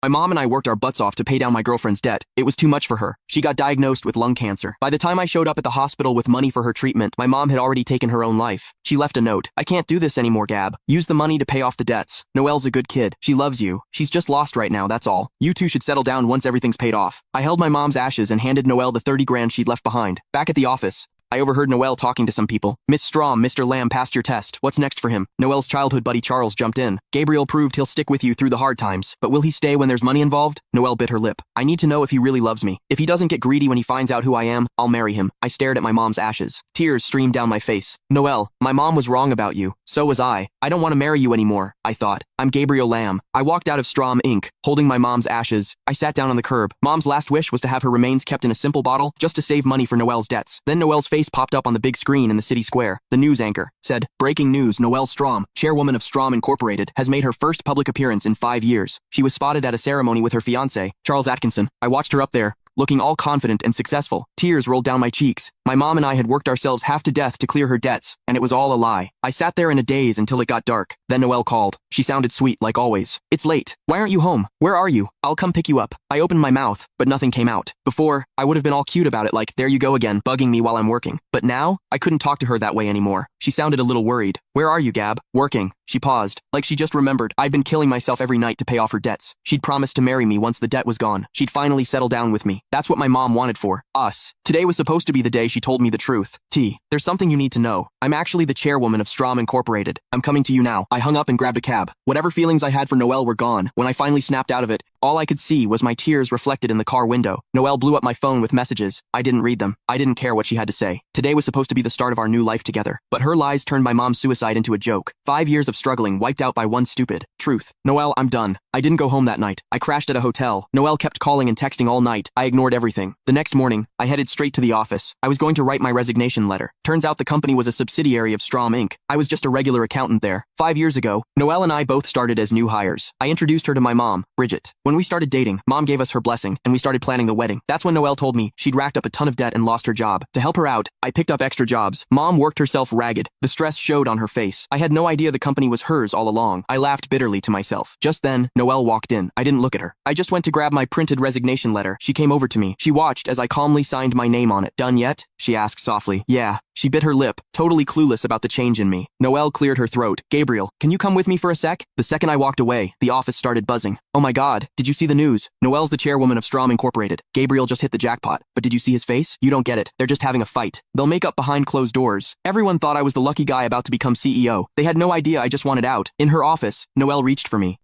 My mom and I worked our butts off to pay down my girlfriend's debt. It was too much for her. She got diagnosed with lung cancer. By the time I showed up at the hospital with money for her treatment, my mom had already taken her own life. She left a note. I can't do this anymore, Gab. Use the money to pay off the debts. Noelle's a good kid. She loves you. She's just lost right now, that's all. You two should settle down once everything's paid off. I held my mom's ashes and handed Noelle the 30 grand she'd left behind. Back at the office, I overheard Noelle talking to some people. Miss Strom, Mr. Lamb passed your test. What's next for him? Noelle's childhood buddy Charles jumped in. Gabriel proved he'll stick with you through the hard times. But will he stay when there's money involved? Noelle bit her lip. I need to know if he really loves me. If he doesn't get greedy when he finds out who I am, I'll marry him. I stared at my mom's ashes. Tears streamed down my face. Noelle, my mom was wrong about you. So was I. I don't want to marry you anymore, I thought. I'm Gabriel Lamb. I walked out of Strom Inc., holding my mom's ashes. I sat down on the curb. Mom's last wish was to have her remains kept in a simple bottle, just to save money for Noelle's debts. Then Noelle's face popped up on the big screen in the city square. The news anchor said, "Breaking news, Noelle Strom, chairwoman of Strom Incorporated, has made her first public appearance in 5 years. She was spotted at a ceremony with her fiancé, Charles Atkinson. I watched her up there, looking all confident and successful. Tears rolled down my cheeks. My mom and I had worked ourselves half to death to clear her debts, and it was all a lie. I sat there in a daze until it got dark. Then Noelle called. She sounded sweet, like always. It's late. Why aren't you home? Where are you? I'll come pick you up. I opened my mouth, but nothing came out. Before, I would have been all cute about it like, there you go again, bugging me while I'm working. But now, I couldn't talk to her that way anymore. She sounded a little worried. Where are you, Gab? Working. She paused, like she just remembered I'd been killing myself every night to pay off her debts. She'd promised to marry me once the debt was gone. She'd finally settle down with me. That's what my mom wanted for us. Today was supposed to be the day she told me the truth. There's something you need to know. I'm actually the chairwoman of Strom Incorporated. I'm coming to you now. I hung up and grabbed a cab. Whatever feelings I had for Noelle were gone. When I finally snapped out of it, all I could see was my tears reflected in the car window. Noelle blew up my phone with messages. I didn't read them. I didn't care what she had to say. Today was supposed to be the start of our new life together. But her lies turned my mom's suicide into a joke. 5 years of struggling wiped out by one stupid truth. Noelle, I'm done. I didn't go home that night. I crashed at a hotel. Noelle kept calling and texting all night. I ignored everything. The next morning, I headed straight to the office. I was going to write my resignation letter. Turns out the company was a subsidiary of Strom Inc. I was just a regular accountant there. 5 years ago, Noelle and I both started as new hires. I introduced her to my mom, Bridget. When we started dating, Mom gave us her blessing, and we started planning the wedding. That's when Noelle told me she'd racked up a ton of debt and lost her job. To help her out, I picked up extra jobs. Mom worked herself ragged. The stress showed on her face. I had no idea the company was hers all along. I laughed bitterly to myself. Just then, Noelle walked in. I didn't look at her. I just went to grab my printed resignation letter. She came over to me. She watched as I calmly signed my name on it. Done yet? She asked softly. Yeah. She bit her lip, totally clueless about the change in me. Noelle cleared her throat. Gabriel, can you come with me for a sec? The second I walked away, the office started buzzing. Oh my god, did you see the news? Noelle's the chairwoman of Strom Incorporated. Gabriel just hit the jackpot. But did you see his face? You don't get it. They're just having a fight. They'll make up behind closed doors. Everyone thought I was the lucky guy about to become CEO. They had no idea I just wanted out. In her office, Noelle reached for me.